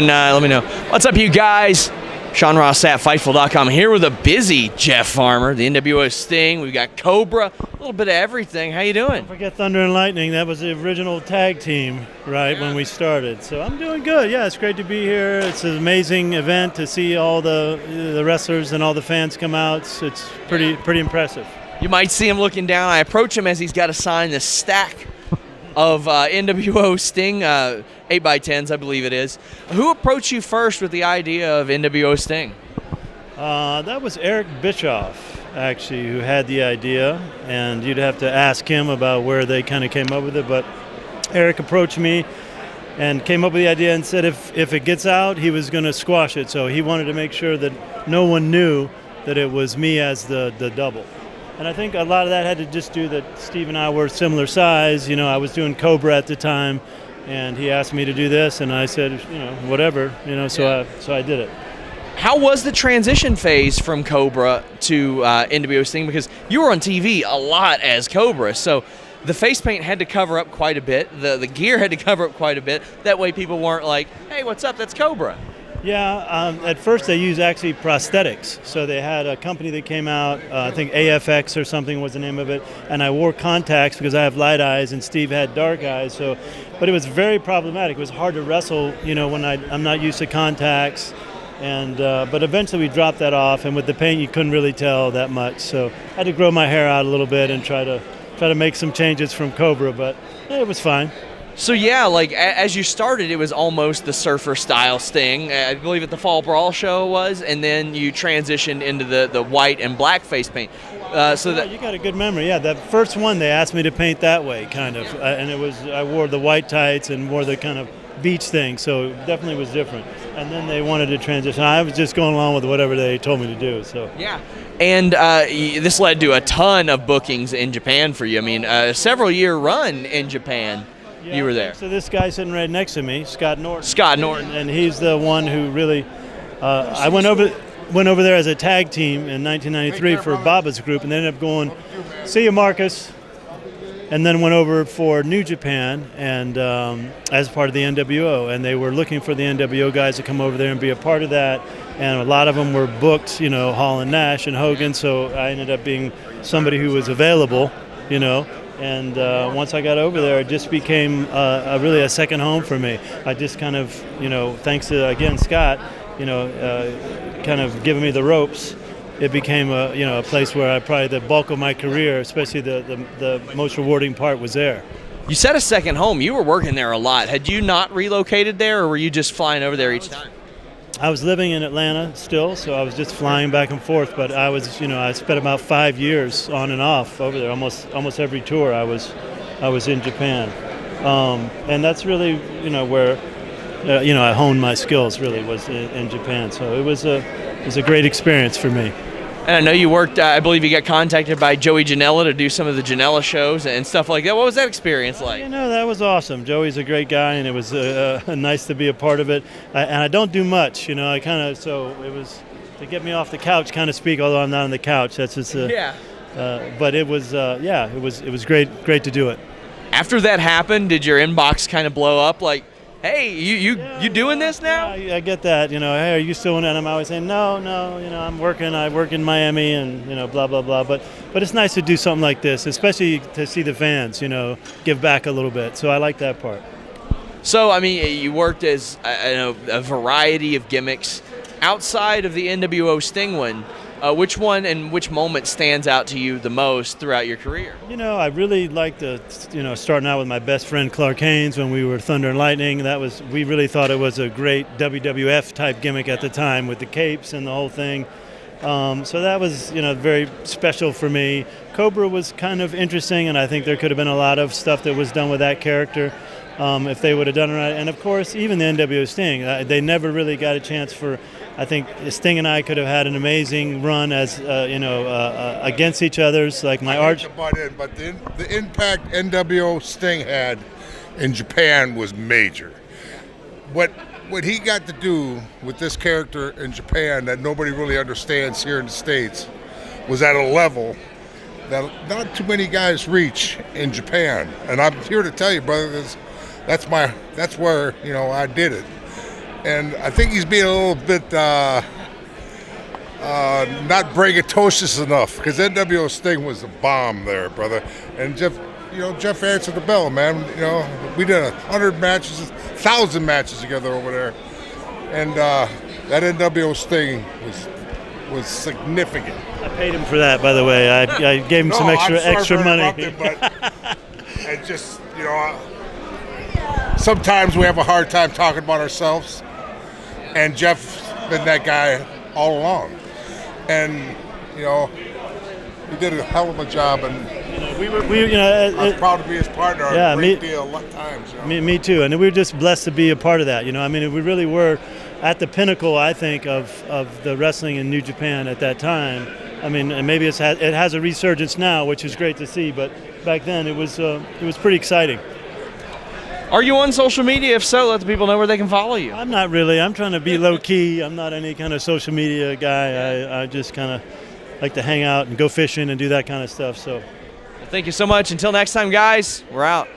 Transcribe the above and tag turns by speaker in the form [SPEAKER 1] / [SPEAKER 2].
[SPEAKER 1] Let me know. What's up, you guys? Sean Ross Sapp, Fightful.com, here with a busy Jeff Farmer, the NWO Sting. We've got Cobra, a little bit of everything. How you doing?
[SPEAKER 2] Don't forget Thunder and Lightning. That was the original tag team, right, when we started. So I'm doing good. Yeah, it's great to be here. It's an amazing event to see all the wrestlers and all the fans come out. It's pretty impressive.
[SPEAKER 1] You might see him looking down. I approach him as he's got to sign this stack of NWO Sting 8x10s, I believe it is. Who approached you first with the idea of NWO Sting?
[SPEAKER 2] That was Eric Bischoff, actually, who had the idea, and you'd have to ask him about where they kind of came up with it. But Eric approached me and came up with the idea and said if it gets out, he was going to squash it. So he wanted to make sure that no one knew that it was me as the double. And I think a lot of that had to just do that Steve and I were similar size. You know, I was doing Cobra at the time, and he asked me to do this, and I said, you know, whatever, you know, so I did it.
[SPEAKER 1] How was the transition phase from Cobra to NWO Sting? Because you were on TV a lot as Cobra, so the face paint had to cover up quite a bit. The gear had to cover up quite a bit. That way people weren't like, hey, what's up, that's Cobra.
[SPEAKER 2] Yeah, at first they used actually prosthetics. So they had a company that came out, I think AFX or something was the name of it, and I wore contacts because I have light eyes and Steve had dark eyes. But it was very problematic. It was hard to wrestle, you know, when I'm not used to contacts. But eventually we dropped that off, and with the paint you couldn't really tell that much. So I had to grow my hair out a little bit and try to make some changes from Cobra, but it was fine.
[SPEAKER 1] So yeah, like as you started, it was almost the surfer style Sting. I believe at the Fall Brawl show was, and then you transitioned into the white and black face paint.
[SPEAKER 2] You got a good memory. Yeah, that first one they asked me to paint that way, kind of, and it was I wore the white tights and wore the kind of beach thing, so it definitely was different. And then they wanted to transition. I was just going along with whatever they told me to do. So
[SPEAKER 1] yeah. And this led to a ton of bookings in Japan for you. I mean, a several-year run in Japan.
[SPEAKER 2] Yeah,
[SPEAKER 1] you were there.
[SPEAKER 2] So this guy sitting right next to me, Scott Norton.
[SPEAKER 1] Scott Norton.
[SPEAKER 2] And he's the one who really, I went over there as a tag team in 1993 for Baba's group, and they ended up going, see you, Marcus, and then went over for New Japan and as part of the NWO, and they were looking for the NWO guys to come over there and be a part of that, and a lot of them were booked, you know, Hall and Nash and Hogan, so I ended up being somebody who was available, you know. And once I got over there, it just became really a second home for me. I just kind of, you know, thanks to, again, Scott, you know, kind of giving me the ropes, it became a place where probably the bulk of my career, especially the most rewarding part, was there.
[SPEAKER 1] You said a second home. You were working there a lot. Had you not relocated there, or were you just flying over there each time?
[SPEAKER 2] I was living in Atlanta still, so I was just flying back and forth. But I was, you know, I spent about 5 years on and off over there. Almost every tour I was in Japan, and that's really, you know, where, you know, I honed my skills. Really was in Japan. So it was a great experience for me.
[SPEAKER 1] And I know you worked, I believe you got contacted by Joey Janela to do some of the Janela shows and stuff like that. What was that experience like?
[SPEAKER 2] You know, that was awesome. Joey's a great guy, and it was nice to be a part of it. And I don't do much, you know. So it was to get me off the couch, kind of speak, although I'm not on the couch. That's just yeah. But it was, it was great to do it.
[SPEAKER 1] After that happened, did your inbox kind of blow up like, hey, you doing this now?
[SPEAKER 2] Yeah, I get that. You know, hey, are you still in it? And I'm always saying, no, you know, I'm working. I work in Miami, and you know, blah blah blah. But it's nice to do something like this, especially to see the fans, you know, give back a little bit. So I like that part.
[SPEAKER 1] So I mean, you worked as a variety of gimmicks outside of the NWO Sting one. Which one and which moment stands out to you the most throughout your career?
[SPEAKER 2] You know, I really liked starting out with my best friend Clark Haynes when we were Thunder and Lightning. We really thought it was a great WWF type gimmick at the time with the capes and the whole thing. So that was, you know, very special for me. Cobra was kind of interesting, and I think there could have been a lot of stuff that was done with that character if they would have done it right. And of course, even the NWO Sting, they never really got a chance for. I think Sting and I could have had an amazing run as, against each other's, like my arch.
[SPEAKER 3] But the impact NWO Sting had in Japan was major. What he got to do with this character in Japan that nobody really understands here in the States was at a level that not too many guys reach in Japan. And I'm here to tell you, brother, that's where, you know, I did it. and I think he's being a little bit not braggadocious enough, because NWO Sting was a bomb there, brother. And Jeff answered the bell, man. We did 100 matches, 1,000 matches together over there, and that NWO Sting was significant.
[SPEAKER 2] I paid him for that, by the way. I gave him some extra money.
[SPEAKER 3] But it just, sometimes we have a hard time talking about ourselves, and Jeff's been that guy all along. And he did a hell of a job, and I was proud to be his partner.
[SPEAKER 2] Yeah,
[SPEAKER 3] a great deal a lot of times.
[SPEAKER 2] Me too, and we were just blessed to be a part of that. We really were at the pinnacle, I think, of the wrestling in New Japan at that time. And maybe it has a resurgence now, which is great to see. But back then, it was pretty exciting.
[SPEAKER 1] Are you on social media? If so, let the people know where they can follow you.
[SPEAKER 2] I'm not really. I'm trying to be low key. I'm not any kind of social media guy. I just kind of like to hang out and go fishing and do that kind of stuff. So,
[SPEAKER 1] thank you so much. Until next time, guys, we're out.